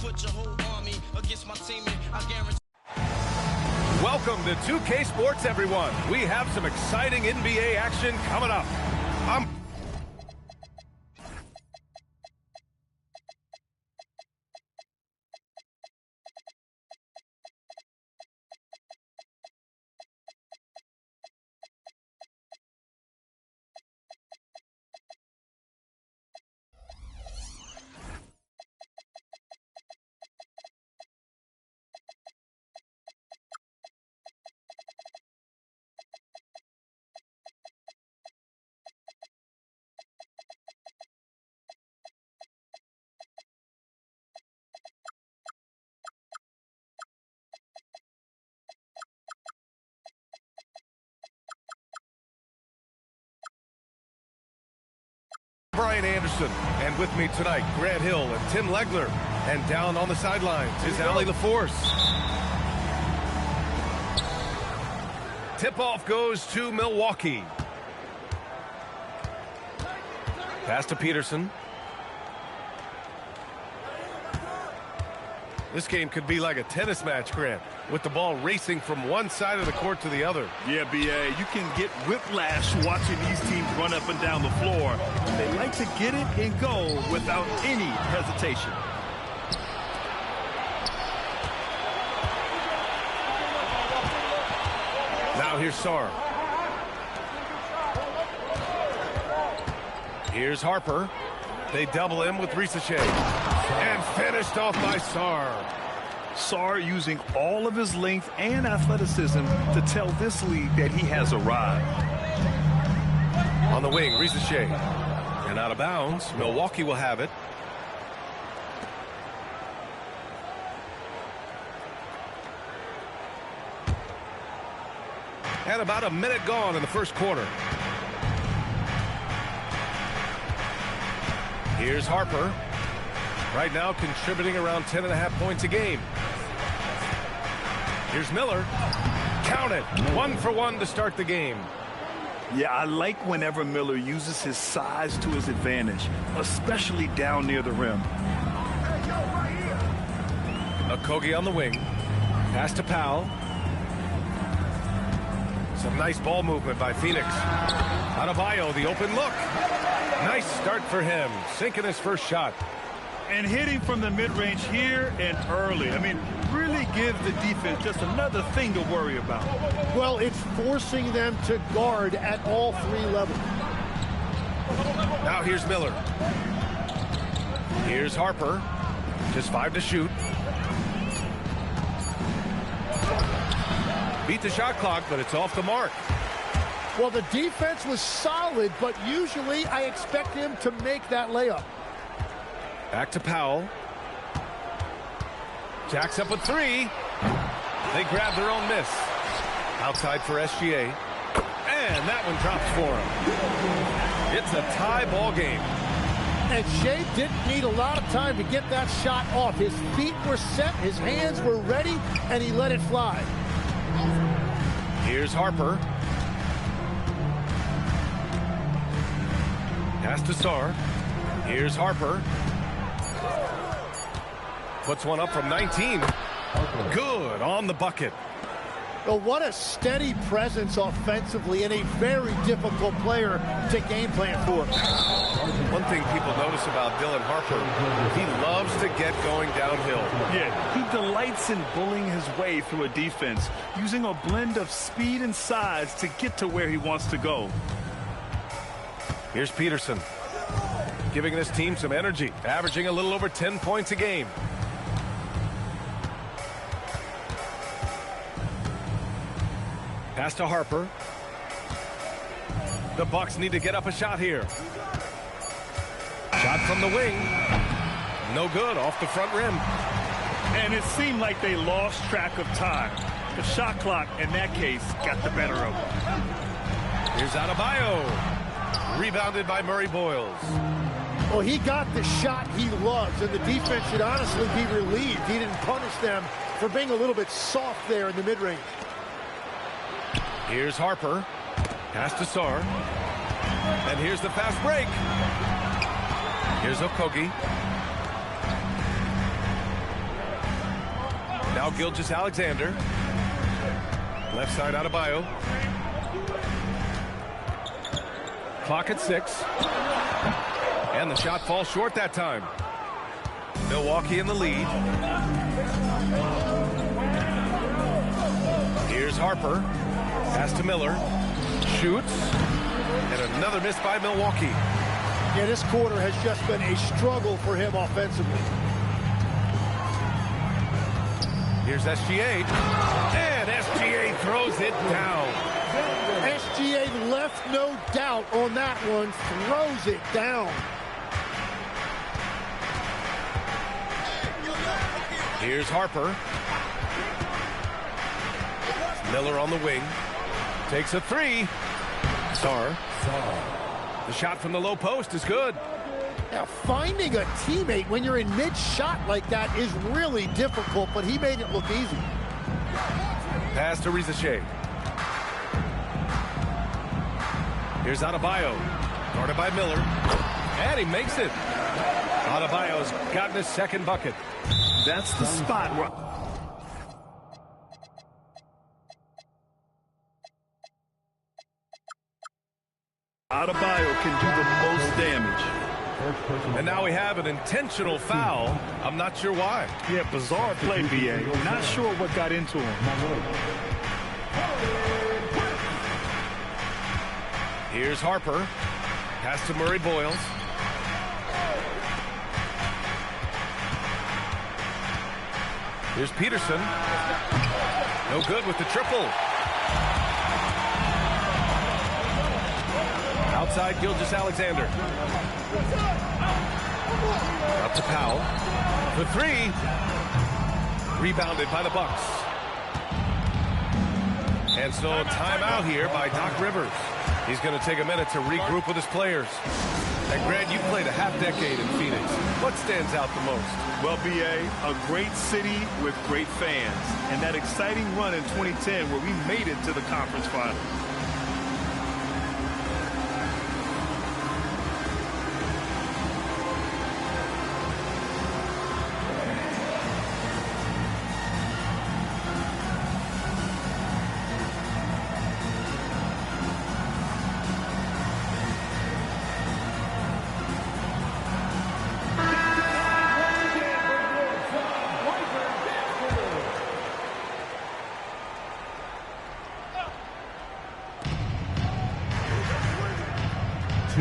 put your whole army against my team, and I guarantee. Welcome to 2K Sports, everyone. We have some exciting NBA action coming up. Brian Anderson, and with me tonight, Grant Hill and Tim Legler. And down on the sidelines is Allie LaForce. Tip-off goes to Milwaukee. Pass to Peterson. This game could be like a tennis match, Grant, with the ball racing from one side of the court to the other. Yeah, B.A., you can get whiplash watching these teams run up and down the floor. They like to get it and go without any hesitation. Now here's Sarr. Here's Harper. They double him with Risacher. And finished off by Sarr. Sarr using all of his length and athleticism to tell this league that he has arrived. On the wing, Risacher. And out of bounds. Milwaukee will have it. And about a minute gone in the first quarter. Here's Harper. Right now contributing around 10.5 points a game. Here's Miller. Count it. 1 for 1 to start the game. Yeah, I like whenever Miller uses his size to his advantage, especially down near the rim. Okogie on the wing. Pass to Powell. Some nice ball movement by Phoenix. Adebayo, the open look. Nice start for him. Sinking his first shot. And hitting from the mid-range here and early. I mean, really gives the defense just another thing to worry about. Well, it's forcing them to guard at all three levels. Now here's Miller. Here's Harper. Just 5 to shoot. Beat the shot clock, but it's off the mark. Well, the defense was solid, but usually I expect him to make that layup. Back to Powell. Jacks up with 3. They grab their own miss. Outside for SGA. And that one drops for him. It's a tie ball game. And Shea didn't need a lot of time to get that shot off. His feet were set, his hands were ready, and he let it fly. Here's Harper. Pass to Sarr. Here's Harper. Puts one up from 19. Good on the bucket. Well, what a steady presence offensively and a very difficult player to game plan for. One thing people notice about Dylan Harper, he loves to get going downhill. Yeah, he delights in bullying his way through a defense, using a blend of speed and size to get to where he wants to go. Here's Peterson, giving this team some energy, averaging a little over 10 points a game. Pass to Harper. The Bucks need to get up a shot here. Shot from the wing. No good, off the front rim. And it seemed like they lost track of time. The shot clock, in that case, got the better of them. Here's Adebayo. Rebounded by Murray Boyles. Well, he got the shot he loves, and the defense should honestly be relieved he didn't punish them for being a little bit soft there in the mid-range. Here's Harper. Pass to Sarr. And here's the fast break. Here's Okogie. Now Gilgeous-Alexander. Left side Adebayo. Clock at 6. And the shot falls short that time. Milwaukee in the lead. Here's Harper. Pass to Miller. Shoots. And another miss by Milwaukee. Yeah, this quarter has just been a struggle for him offensively. Here's SGA. And SGA throws it down. SGA left no doubt on that one. Throws it down. Here's Harper. Miller on the wing. Takes a 3. Sarr. The shot from the low post is good. Now, finding a teammate when you're in mid-shot like that is really difficult, but he made it look easy. Pass to Riza. Here's Adebayo. Guarded by Miller. And he makes it. Adebayo's gotten his second bucket. That's the spot where... Adebayo can do the most damage. And now we have an intentional foul. I'm not sure why. Yeah, bizarre play, BA. Not sure what got into him. Here's Harper. Pass to Murray Boyles. Here's Peterson. No good with the triple. Outside Gilgeous-Alexander. Up to Powell. For 3. Rebounded by the Bucks. And so timeout here by Doc Rivers. He's going to take a minute to regroup with his players. And Grant, you played a half-decade in Phoenix. What stands out the most? Well, BA, a great city with great fans. And that exciting run in 2010 where we made it to the conference final.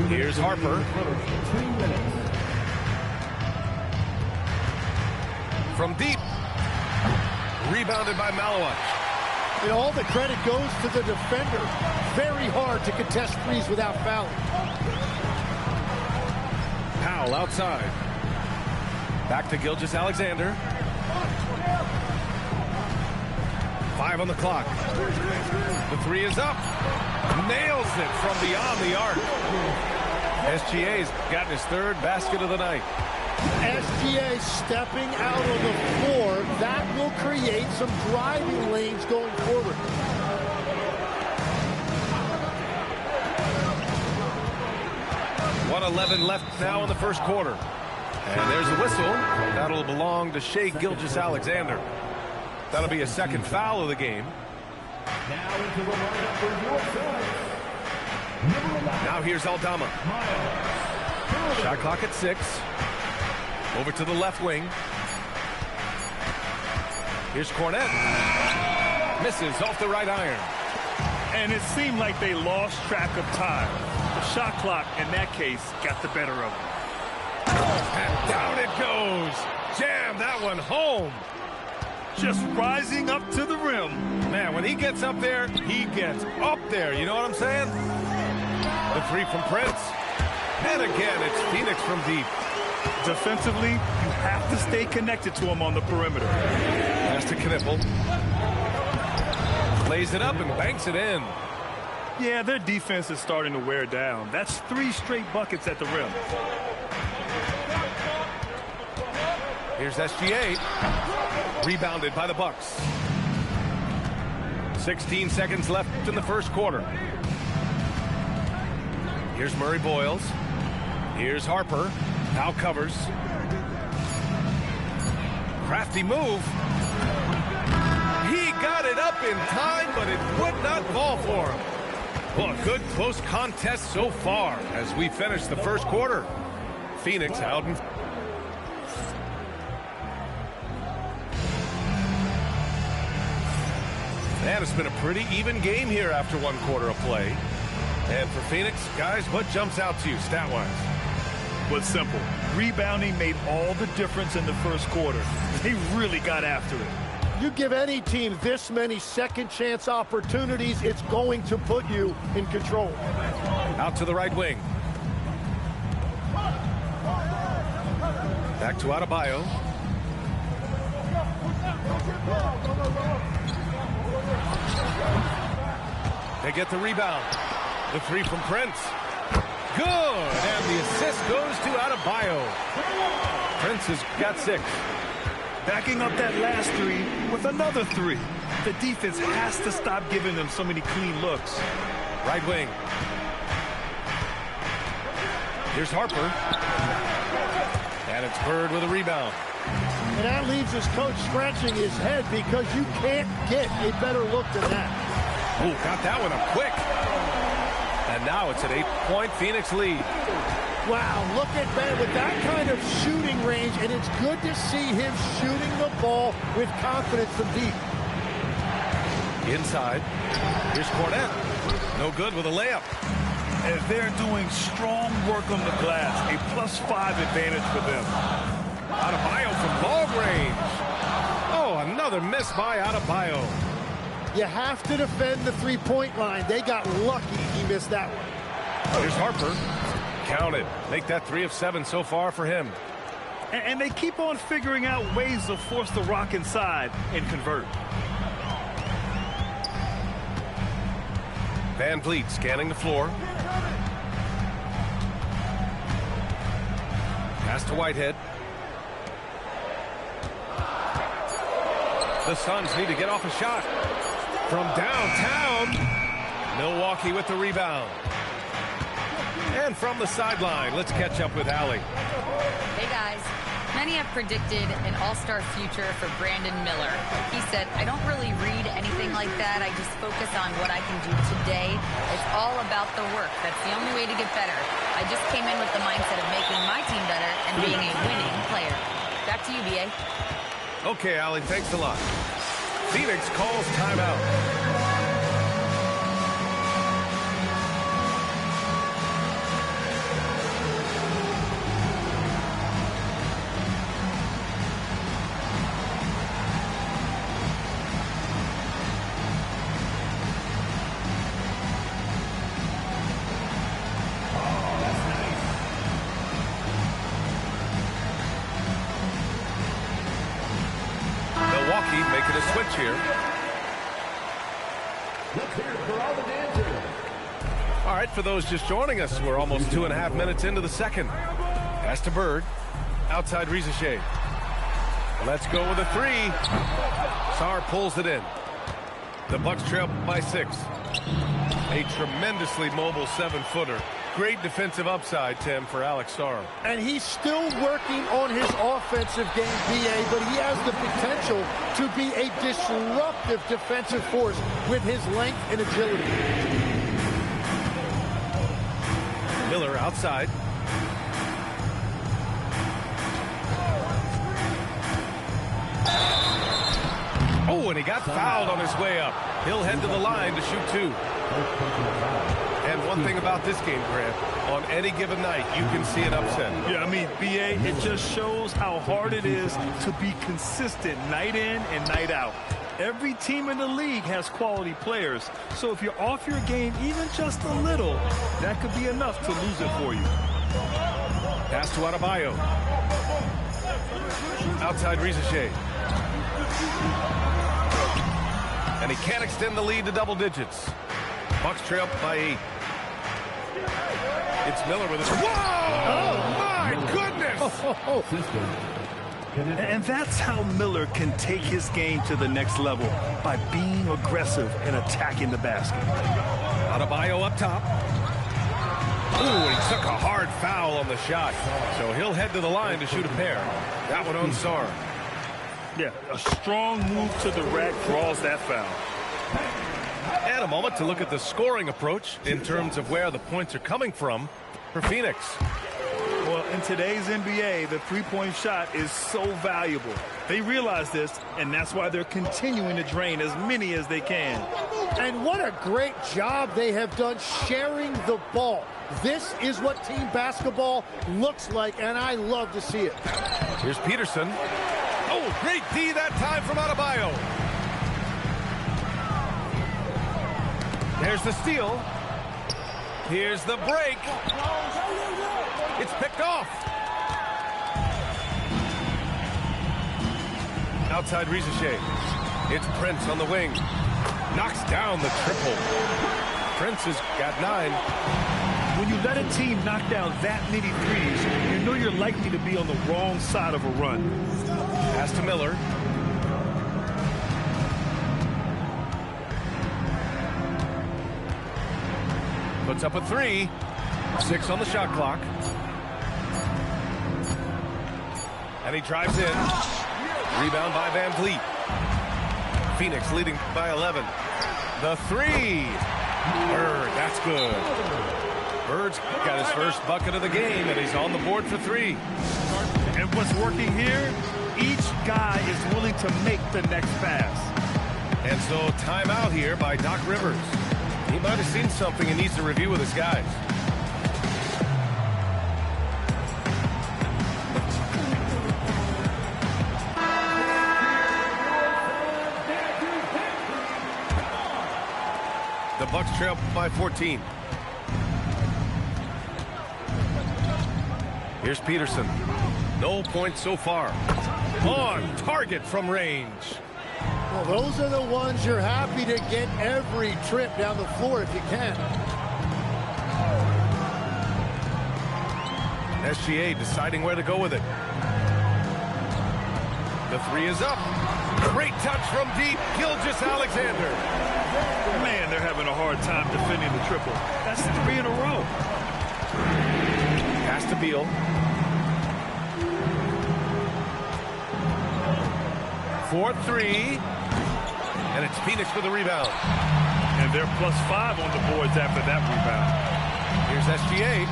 Here's Harper. From deep. Rebounded by Malawach. And all the credit goes to the defender. Very hard to contest threes without fouling. Powell outside. Back to Gilgeous-Alexander. 5 on the clock. The 3 is up. Nails it from beyond the arc. SGA's gotten his 3rd basket of the night. SGA stepping out on the floor. That will create some driving lanes going forward. .11 left now in the first quarter. And there's the whistle. That'll belong to Shai Gilgeous-Alexander. That'll be a second foul of the game. Now here's Aldama. Shot clock at 6. Over to the left wing. Here's Cornette. Misses off the right iron. And it seemed like they lost track of time. The shot clock, in that case, got the better of them. And down it goes. Jam that one home. Just rising up to the rim. Man, when he gets up there, he gets up there. You know what I'm saying? The 3 from Prince. And again, it's Phoenix from deep. Defensively, you have to stay connected to him on the perimeter. Pass to Kniffel. Lays it up and banks it in. Yeah, their defense is starting to wear down. That's 3 straight buckets at the rim. Here's SGA. Rebounded by the Bucks. 16 seconds left in the first quarter. Here's Murray Boyles. Here's Harper. Now covers. Crafty move. got it up in time, but it would not fall for him. Well, a good close contest so far as we finish the first quarter. Phoenix out in... And it's been a pretty even game here after one quarter of play. And for Phoenix, guys, what jumps out to you stat-wise? Was simple. Rebounding made all the difference in the first quarter. They really got after it. You give any team this many second chance opportunities, it's going to put you in control. Out to the right wing. Back to Adebayo. They get the rebound. The three from Prince. Good! And the assist goes to Adebayo. Prince has got 6. Backing up that last three with another 3. The defense has to stop giving them so many clean looks. Right wing. Here's Harper. And it's Bird with a rebound. And that leaves his coach scratching his head because you can't get a better look than that. Oh, got that one up quick. And now it's an 8-point Phoenix lead. Wow, look at Ben with that kind of shooting range, and it's good to see him shooting the ball with confidence from deep. Inside. Here's Cornette. No good with a layup. And they're doing strong work on the glass. A +5 advantage for them. Adebayo from long range. Oh, another miss by Adebayo. You have to defend the three-point line. They got lucky he missed that one. Here's Harper. Counted. Make that 3 of 7 so far for him. And they keep on figuring out ways to force the rock inside and convert. Van Vliet scanning the floor. Pass to Whitehead. The Suns need to get off a shot. From downtown, Milwaukee with the rebound. And from the sideline, let's catch up with Allie. Hey, guys. Many have predicted an all-star future for Brandon Miller. He said, I don't really read anything like that. I just focus on what I can do today. It's all about the work. That's the only way to get better. I just came in with the mindset of making my team better and being a winning player. Back to you, B.A. Okay, Allie, thanks a lot. Phoenix calls timeout. Making a switch here. All right, for those just joining us, we're almost 2.5 minutes into the second. Pass to Bird. Outside Rizachet. Let's go with a 3. Sarr pulls it in. The Bucks trail by 6. A tremendously mobile 7-footer. Great defensive upside, Tim, for Alex Sarr. And he's still working on his offensive game, B.A., but he has the potential to be a disruptive defensive force with his length and agility. Miller outside. Oh, and he got fouled on his way up. He'll head to the line to shoot 2. And one thing about this game, Grant, on any given night, you can see an upset. Yeah, I mean, B.A., it just shows how hard it is to be consistent night in and night out. Every team in the league has quality players, so if you're off your game even just a little, that could be enough to lose it for you. Pass to Adebayo. Outside Rizachet. And he can't extend the lead to double digits. Bucks trail by 8. It's Miller with his... Whoa! Oh, my goodness! And that's how Miller can take his game to the next level, by being aggressive and attacking the basket. Adebayo up top. Ooh, he took a hard foul on the shot. So he'll head to the line to shoot a pair. That one on Sarr. Yeah, a strong move to the rack draws that foul. And a moment to look at the scoring approach in terms of where the points are coming from for Phoenix. Well, in today's NBA, the three-point shot is so valuable. They realize this, and that's why they're continuing to drain as many as they can. And what a great job they have done sharing the ball. This is what team basketball looks like, and I love to see it. Here's Peterson. Oh, great D that time from Adebayo. There's the steal. Here's the break. It's picked off. Outside Rizachet. It's Prince on the wing. Knocks down the triple. Prince has got 9. When you let a team knock down that many threes, you know you're likely to be on the wrong side of a run. Pass to Miller. Puts up a 3. 6 on the shot clock. And he drives in. Rebound by Van Vliet. Phoenix leading by 11. The 3. Bird, that's good. Bird's got his first bucket of the game, and he's on the board for 3. And what's working here, each guy is willing to make the next pass. And so timeout here by Doc Rivers. He might have seen something and needs to review with his guys. The Bucks trail by 14. Here's Peterson. No points so far. On target from range. Well, those are the ones you're happy to get every trip down the floor if you can. SGA deciding where to go with it. The 3 is up. Great touch from deep. Gilgeous-Alexander. Man, they're having a hard time defending the triple. That's 3 in a row. Pass to Beal. For 3. And it's Phoenix for the rebound. And they're +5 on the boards after that rebound. Here's SGA.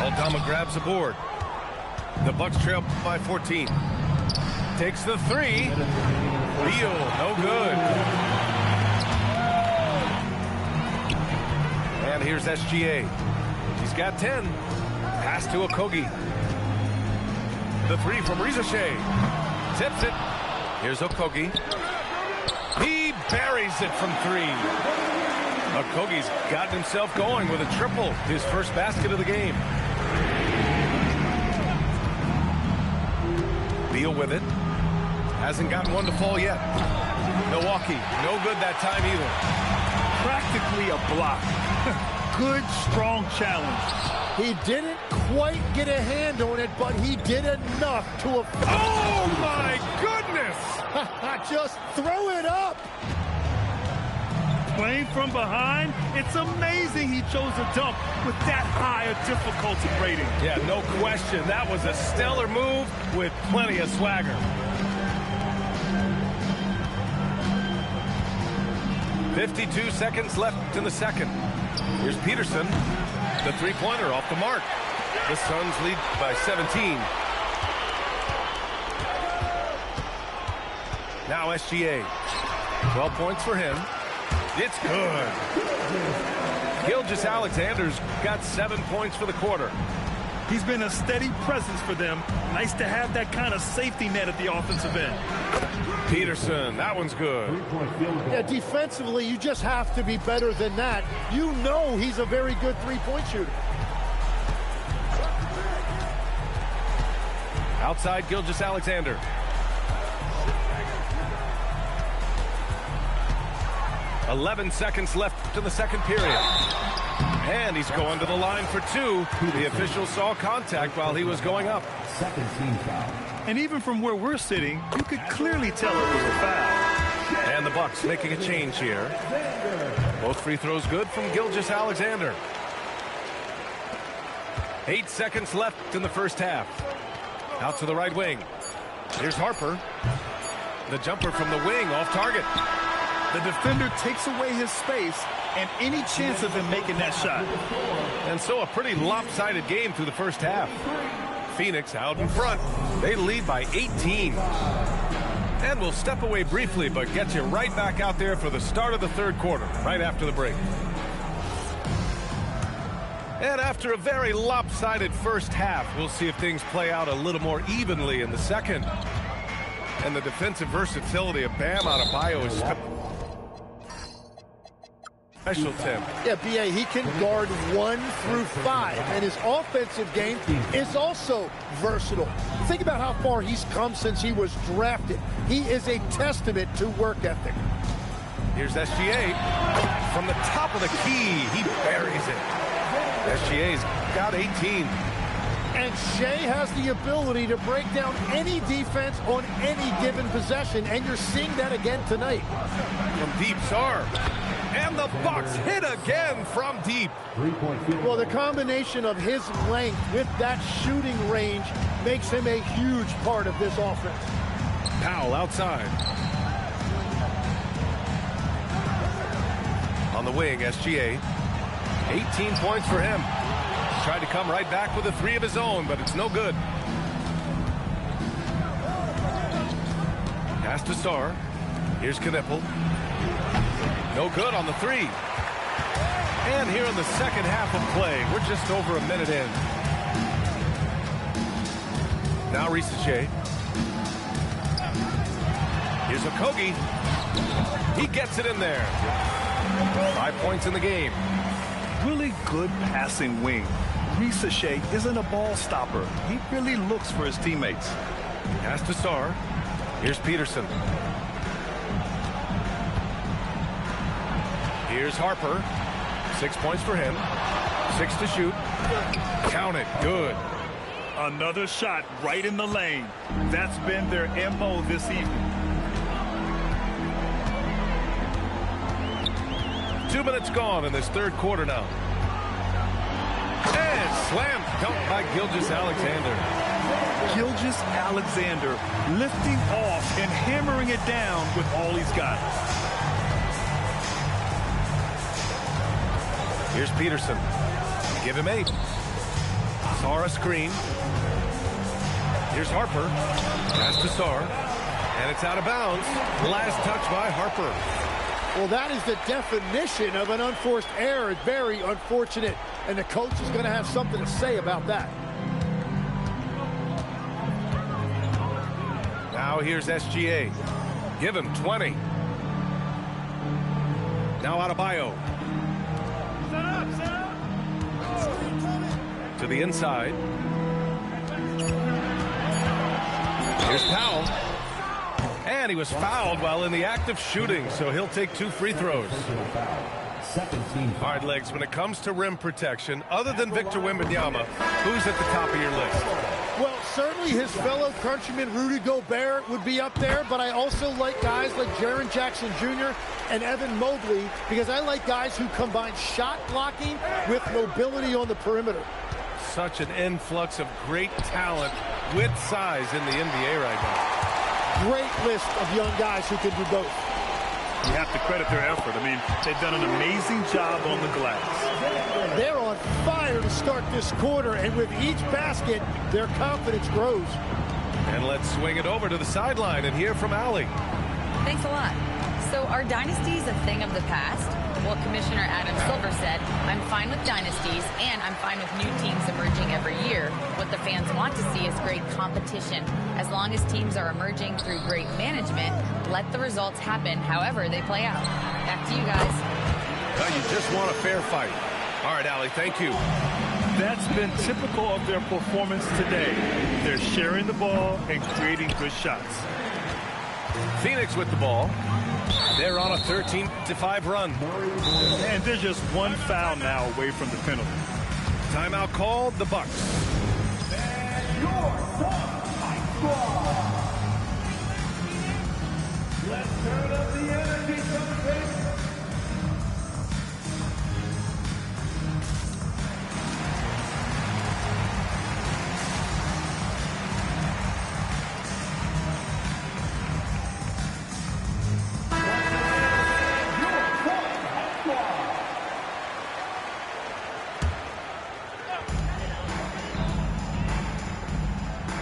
Aldama grabs the board. The Bucks trail by 14. Takes the 3. Beal, no good. And here's SGA. He's got 10. Pass to Okogie. The 3 from Rizachet. Tips it. Here's Okogie. He buries it from 3. Okogie's gotten himself going with a triple. His first basket of the game. Beal with it. Hasn't gotten one to fall yet. Milwaukee, no good that time either. Practically a block. Good, strong challenge. He didn't quite get a hand on it, but he did enough to affect. Oh, my goodness! Just throw it up. Playing from behind, it's amazing he chose a dunk with that high a difficulty rating. Yeah, no question. That was a stellar move with plenty of swagger. 52 seconds left in the second. Here's Peterson. The three-pointer off the mark. The Suns lead by 17. Now SGA. 12 points for him. It's good. Gilgeous-Alexander's got 7 points for the quarter. He's been a steady presence for them. Nice to have that kind of safety net at the offensive end. Peterson, that one's good. Yeah, defensively, you just have to be better than that. You know he's a very good three-point shooter. Outside Gilgeous-Alexander. "11 seconds left to the second period. And he's going to the line for 2. The official saw contact while he was going up. Second team foul. And even from where we're sitting, you could clearly tell it was a foul. And the Bucks making a change here. Both free throws good from Gilgeous-Alexander. 8 seconds left in the first half. Out to the right wing. Here's Harper. The jumper from the wing off target. The defender takes away his space and any chance of him making that shot. And so a pretty lopsided game through the first half. Phoenix out in front. They lead by 18. And we'll step away briefly, but get you right back out there for the start of the third quarter, right after the break. And after a very lopsided first half, we'll see if things play out a little more evenly in the second. And the defensive versatility of Bam Adebayo is special, Tim. Yeah, B.A., he can guard 1 through 5, and his offensive game is also versatile. Think about how far he's come since he was drafted. He is a testament to work ethic. Here's SGA. From the top of the key, he buries it. SGA's got 18. And Shea has the ability to break down any defense on any given possession, and you're seeing that again tonight. From deep, Sarr. And the Bucks hit again from deep. Well, the combination of his length with that shooting range makes him a huge part of this offense. Powell outside. On the wing, SGA. 18 points for him. Tried to come right back with a 3 of his own, but it's no good. Pass to Sarr. Here's Knipple. No good on the 3. And here in the second half of play, we're just over a minute in. Now Risache. Here's Okogie. He gets it in there. 5 points in the game. Really good passing wing. Risache isn't a ball stopper. He really looks for his teammates. Pass to Sarr. Here's Peterson. Here's Harper. 6 points for him. 6 to shoot. Count it. Good. Another shot right in the lane. That's been their MO this evening. 2 minutes gone in this third quarter now. And slam dunk by Gilgeous-Alexander. Gilgeous-Alexander lifting off and hammering it down with all he's got. Here's Peterson. Give him 8. Sarr a screen. Here's Harper. Pass to Sarr. And it's out of bounds. Last touch by Harper. Well, that is the definition of an unforced error. It's very unfortunate, and the coach is going to have something to say about that. Now here's SGA. Give him 20. Now Adebayo. To the inside. Here's Powell. And he was fouled while in the act of shooting, so he'll take 2 free throws. Hard legs when it comes to rim protection. Other than Victor Wembanyama, who's at the top of your list? Well, certainly his fellow countryman Rudy Gobert would be up there, but I also like guys like Jaren Jackson Jr. and Evan Mobley because I like guys who combine shot blocking with mobility on the perimeter. Such an influx of great talent with size in the NBA right now. Great list of young guys who can do both. You have to credit their effort. I mean, they've done an amazing job on the glass. They're on fire to start this quarter, and with each basket, their confidence grows. And let's swing it over to the sideline and hear from Allie. Thanks a lot. So are dynasties a thing of the past? Well, Commissioner Adam Silver said, I'm fine with dynasties and I'm fine with new teams emerging every year. What the fans want to see is great competition. As long as teams are emerging through great management, let the results happen however they play out. Back to you guys. Well, you just want a fair fight. All right, Allie, thank you. That's been typical of their performance today. They're sharing the ball and creating good shots. Phoenix with the ball. They're on a 13-5 run. And they're just one foul now away from the penalty. Timeout called, the Bucks. Let's turn up the energy, baby.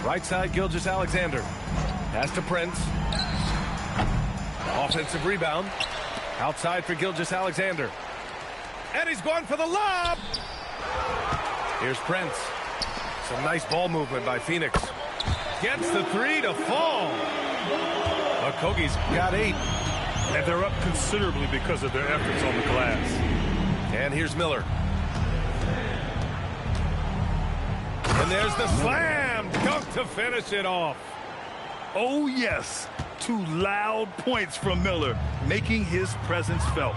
Right side, Gilgeous-Alexander. Pass to Prince. Offensive rebound. Outside for Gilgeous-Alexander. And he's going for the lob. Here's Prince. Some nice ball movement by Phoenix. Gets the three to fall. Okogie's got 8. And they're up considerably because of their efforts on the glass. And here's Miller. And there's the slam dunk to finish it off. Oh, yes. 2 loud points from Miller, making his presence felt.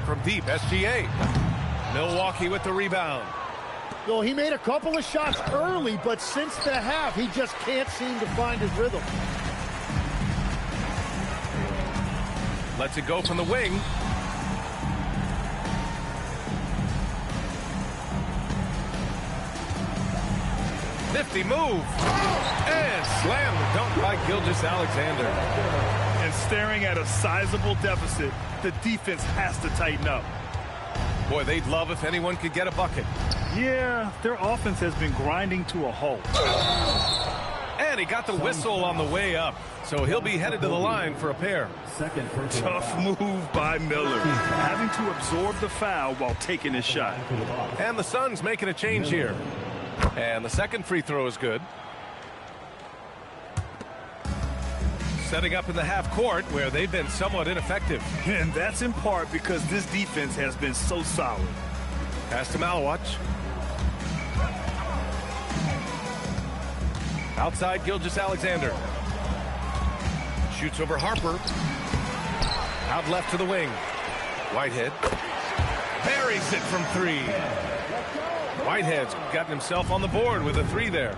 From deep, SGA. Milwaukee with the rebound. Well, he made a couple of shots early, but since the half, he just can't seem to find his rhythm. Lets it go from the wing. Nifty move. And slam the dunk by Gilgeous-Alexander. And staring at a sizable deficit, the defense has to tighten up. Boy, they'd love if anyone could get a bucket. Yeah, their offense has been grinding to a halt. And he got the whistle on the way up, so he'll be headed to the line for a pair. Tough move by Miller, having to absorb the foul while taking his shot. And the Suns making a change here. And the second free throw is good. Setting up in the half court where they've been somewhat ineffective. And that's in part because this defense has been so solid. Pass to Malawach. Outside, Gilgeous-Alexander. Shoots over Harper. Out left to the wing. Whitehead. Buries it from 3. Whitehead's gotten himself on the board with a 3 there.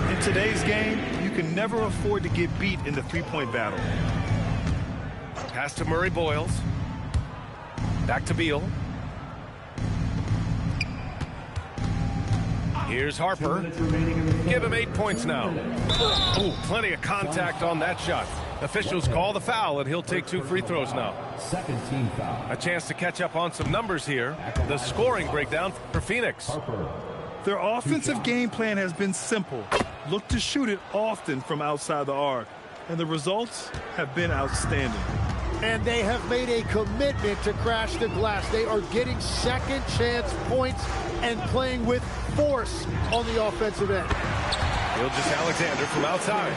In today's game, you can never afford to get beat in the three-point battle. Pass to Murray Boyles. Back to Beal. Here's Harper. Give him 8 points now. Oh, plenty of contact on that shot. Officials call the foul, and he'll take 2 free throws now. Second team foul. A chance to catch up on some numbers here. The scoring breakdown for Phoenix. Their offensive game plan has been simple. Look to shoot it often from outside the arc. And the results have been outstanding. And they have made a commitment to crash the glass. They are getting second chance points and playing with force on the offensive end. Gilgeous-Alexander from outside.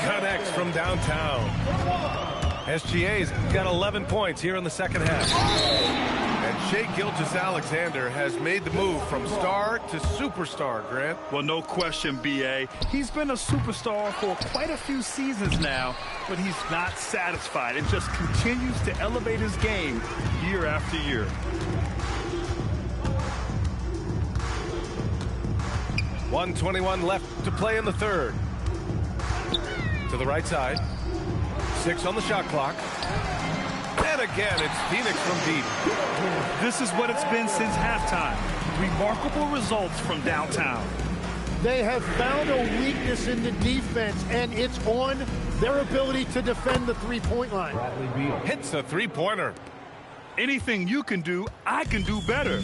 Connects from downtown. SGA's got 11 points here in the second half. And Shai Gilgeous-Alexander has made the move from star to superstar, Grant. Well, no question, B.A. He's been a superstar for quite a few seasons now, but he's not satisfied and just continues to elevate his game year after year. .121 left to play in the third. To the right side. 6 on the shot clock. And again, it's Phoenix from deep. This is what it's been since halftime. Remarkable results from downtown. They have found a weakness in the defense, and it's on their ability to defend the three-point line. Hits a three-pointer. Anything you can do, I can do better.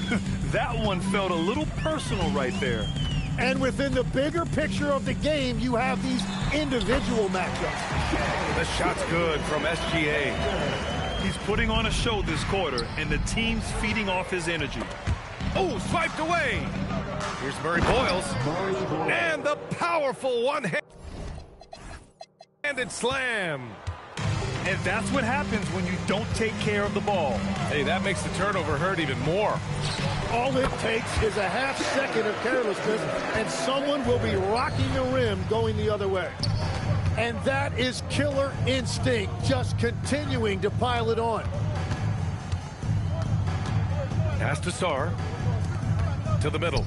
That one felt a little personal right there. And within the bigger picture of the game, you have these individual matchups. The shot's good from SGA. He's putting on a show this quarter, and the team's feeding off his energy. Oh, swiped away. Here's Murray Boyles. And the powerful one-handed slam. And that's what happens when you don't take care of the ball. Hey, that makes the turnover hurt even more. All it takes is a half second of carelessness, and someone will be rocking the rim going the other way. And that is killer instinct, just continuing to pile it on. Pass to Sarr. To the middle.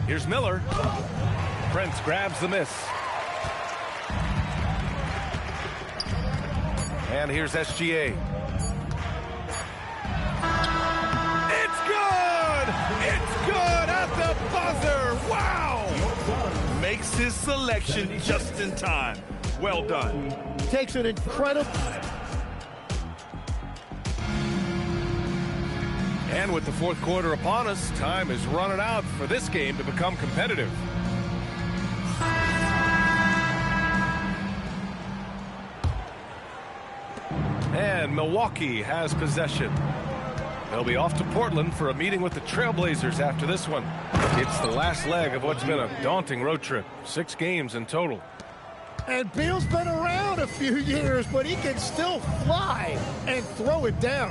Here's Miller. Prince grabs the miss. And here's SGA. It's good! It's good at the buzzer! Wow! Makes his selection just in time. Well done. Takes an incredible... And with the fourth quarter upon us, time is running out for this game to become competitive. and Milwaukee has possession. They'll be off to Portland for a meeting with the Trailblazers after this one. It's the last leg of what's been a daunting road trip. 6 games in total. And Beal's been around a few years, but he can still fly and throw it down.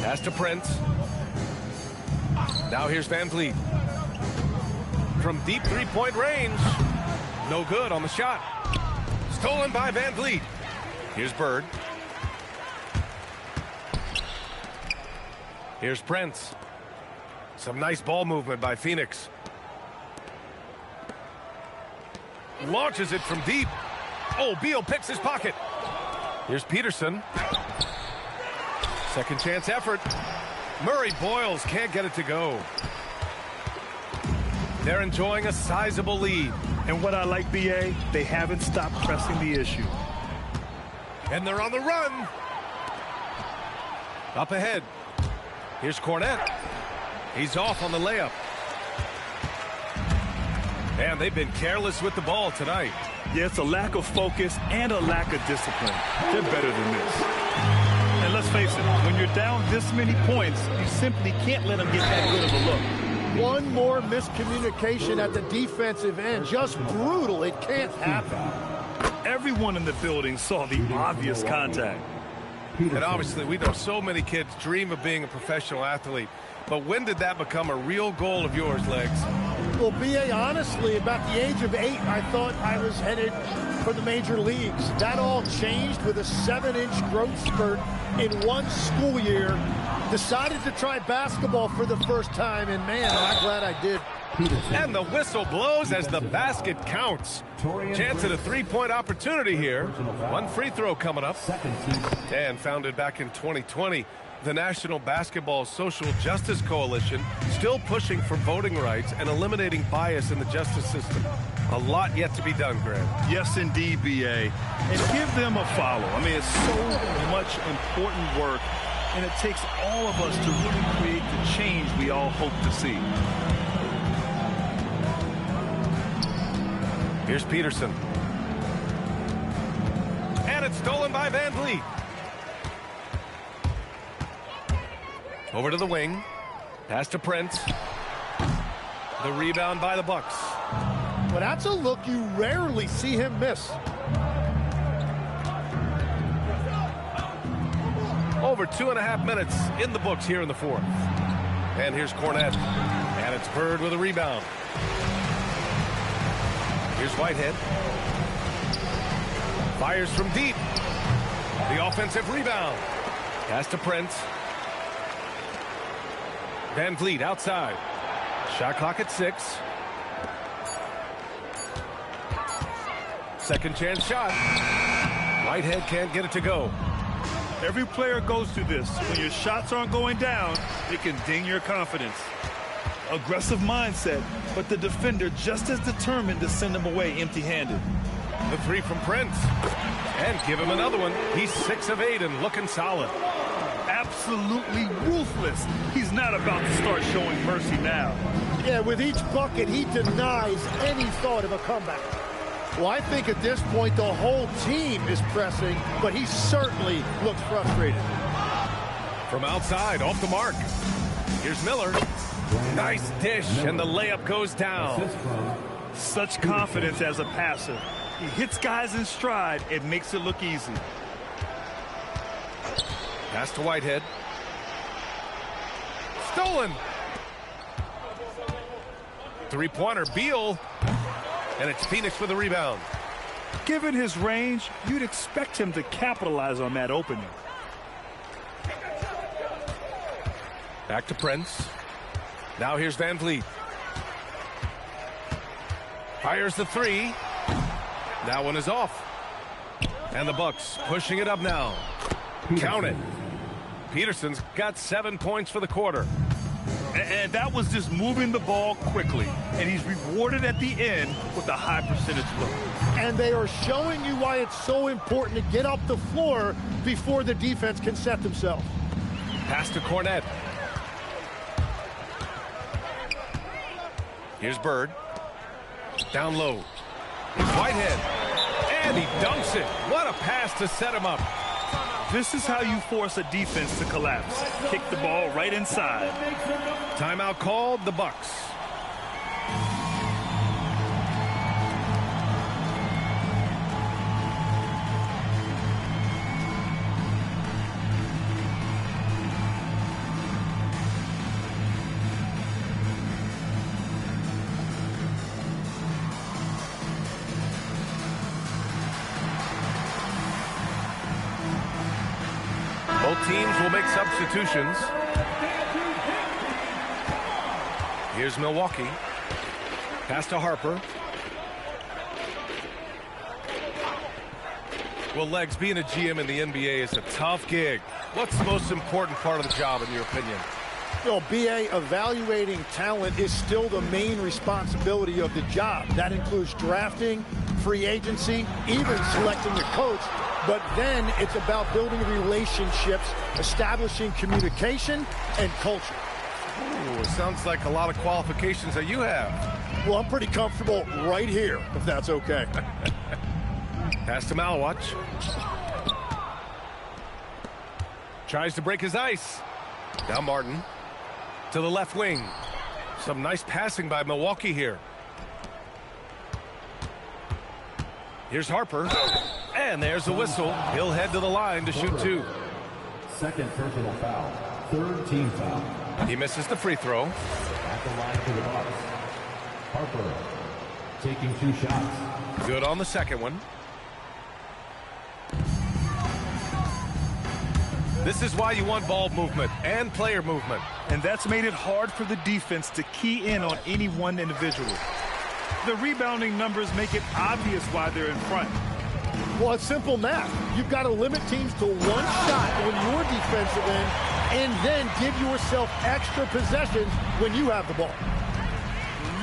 Pass to Prince. Now here's Van Vliet. From deep three-point range. No good on the shot. Stolen by Van Vliet. Here's Bird. Here's Prince. Some nice ball movement by Phoenix. Launches it from deep. Oh, Beal picks his pocket. Here's Peterson. Second chance effort. Murray Boyles can't get it to go. They're enjoying a sizable lead. And what I like, BA, they haven't stopped pressing the issue. And they're on the run. Up ahead. Here's Cornette. He's off on the layup. And they've been careless with the ball tonight. Yeah, it's a lack of focus and a lack of discipline. They're better than this. And let's face it, when you're down this many points, you simply can't let them get that good of a look. One more miscommunication at the defensive end. Just brutal. It can't happen. Everyone in the building saw the obvious contact. And obviously, we know so many kids dream of being a professional athlete. But when did that become a real goal of yours, Legs? Well, B.A., honestly, about the age of 8, I thought I was headed for the major leagues. That all changed with a 7-inch growth spurt in one school year. Decided to try basketball for the first time, and man, I'm glad I did. And the whistle blows as the basket counts. Chance at a three-point opportunity here. One free throw coming up. And founded back in 2020, the National Basketball Social Justice Coalition still pushing for voting rights and eliminating bias in the justice system. A lot yet to be done, Grant. Yes, indeed, BA. And give them a follow. I mean, it's so much important work, and it takes all of us to really create the change we all hope to see. Here's Peterson. And it's stolen by Van Vliet. Over to the wing. Pass to Prince. The rebound by the Bucks. Well, that's a look you rarely see him miss. Over 2.5 minutes in the books here in the fourth. And here's Cornette. And it's Bird with a rebound. Here's Whitehead. Fires from deep. The offensive rebound. Pass to Prince. Van Vliet outside. Shot clock at 6. Second chance shot. Whitehead can't get it to go. Every player goes through this. When your shots aren't going down, it can ding your confidence. Aggressive mindset, but the defender just as determined to send him away empty-handed. The three from Prince. And give him another one. He's 6 of 8 and looking solid. Absolutely ruthless. He's not about to start showing mercy now. Yeah, with each bucket, he denies any thought of a comeback. Well, I think at this point, the whole team is pressing, but he certainly looks frustrated. From outside, off the mark. Here's Miller. Nice dish, and the layup goes down. Such confidence as a passer. He hits guys in stride. It makes it look easy. Pass to Whitehead. Stolen. Three-pointer, Beal. And it's Phoenix with a rebound. Given his range, you'd expect him to capitalize on that opening. Back to Prince. Now here's Van Vliet. Fires the three. That one is off. And the Bucks pushing it up now. Count it. Peterson's got 7 points for the quarter. And that was just moving the ball quickly. And he's rewarded at the end with a high percentage look. And they are showing you why it's so important to get up the floor before the defense can set themselves. Pass to Cornette. Here's Bird. Down low. Whitehead. And he dunks it. What a pass to set him up. This is how you force a defense to collapse. Kick the ball right inside. Timeout called, the Bucks. Both teams will make substitutions. Here's Milwaukee. Pass to Harper. Well, Legs, being a GM in the NBA is a tough gig. What's the most important part of the job, in your opinion? Well, BA, evaluating talent is still the main responsibility of the job. That includes drafting, free agency, even selecting a coach. But then it's about building relationships, establishing communication, and culture. Ooh, it sounds like a lot of qualifications that you have. Well, I'm pretty comfortable right here, if that's okay. Pass to Malawach. Tries to break his ice. Now Martin to the left wing. Some nice passing by Milwaukee here. Here's Harper. And there's the whistle. He'll head to the line to shoot two. Second personal foul. Third team foul. He misses the free throw. At the line for the Bucks. Harper taking 2 shots. Good on the second one. This is why you want ball movement and player movement. And that's made it hard for the defense to key in on any one individual. The rebounding numbers make it obvious why they're in front. Well, it's simple math. You've got to limit teams to 1 shot on your defensive end and then give yourself extra possessions when you have the ball.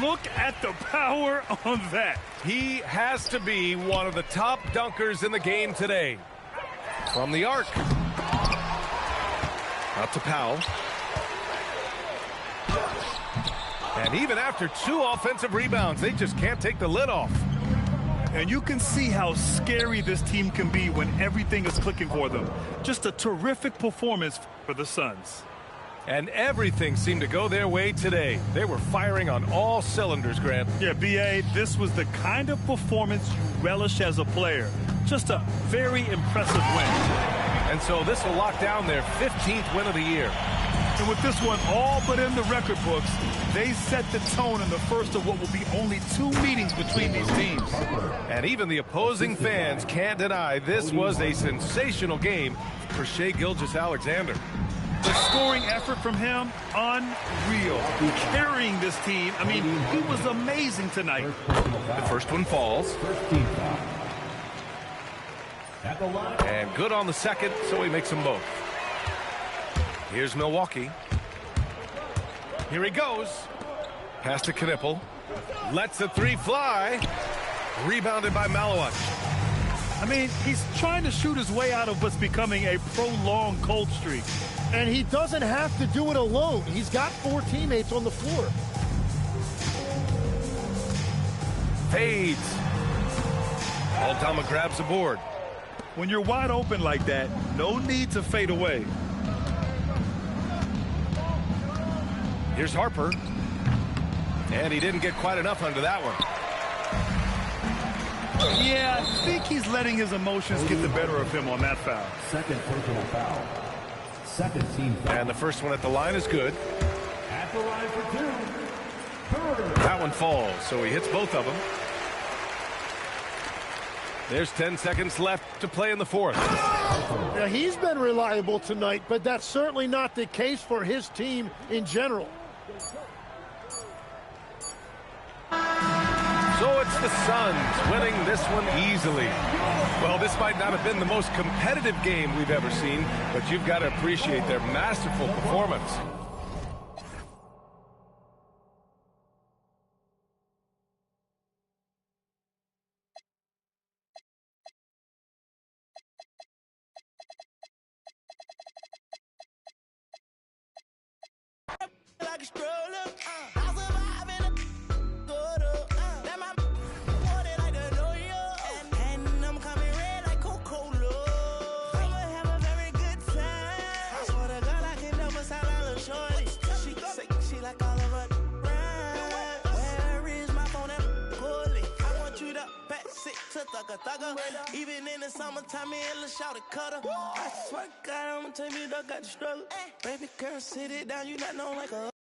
Look at the power on that. He has to be one of the top dunkers in the game today. From the arc. Out to Powell. And even after 2 offensive rebounds, they just can't take the lid off. And you can see how scary this team can be when everything is clicking for them. Just a terrific performance for the Suns. And everything seemed to go their way today. They were firing on all cylinders, Grant. Yeah, B.A., this was the kind of performance you relish as a player. Just a very impressive win. And so this will lock down their 15th win of the year. And with this one all but in the record books, they set the tone in the first of what will be only 2 meetings between these teams. And even the opposing fans can't deny this was a sensational game for Shai Gilgeous-Alexander. The scoring effort from him, unreal. Carrying this team, I mean, he was amazing tonight. The first one falls. First team foul. At the line. And good on the second, so he makes them both. Here's Milwaukee. Here he goes. Pass to Knipple. Lets the 3 fly. Rebounded by Malawach. I mean, he's trying to shoot his way out of what's becoming a prolonged cold streak. And he doesn't have to do it alone. He's got 4 teammates on the floor. Fades. Aldama grabs the board. When you're wide open like that, no need to fade away. Here's Harper. And he didn't get quite enough under that one. Yeah, I think he's letting his emotions get the better of him on that foul. Second personal foul. Second team foul. And the first one at the line is good. At the line for 2. Third. That one falls, so he hits both of them. There's 10 seconds left to play in the fourth. Now, he's been reliable tonight, but that's certainly not the case for his team in general. So it's the Suns winning this one easily. Well, this might not have been the most competitive game we've ever seen, but you've got to appreciate their masterful performance. Like a stroller, I survive in a photo. Let my water like a lawyer, and I'm coming red like Coca-Cola. I'ma have a very thugger, thugger. Even in the summertime, me and Lil' Shawty cutter. I swear to God, I'ma take me, dog, got the struggle. Baby girl, sit it down, you not known like a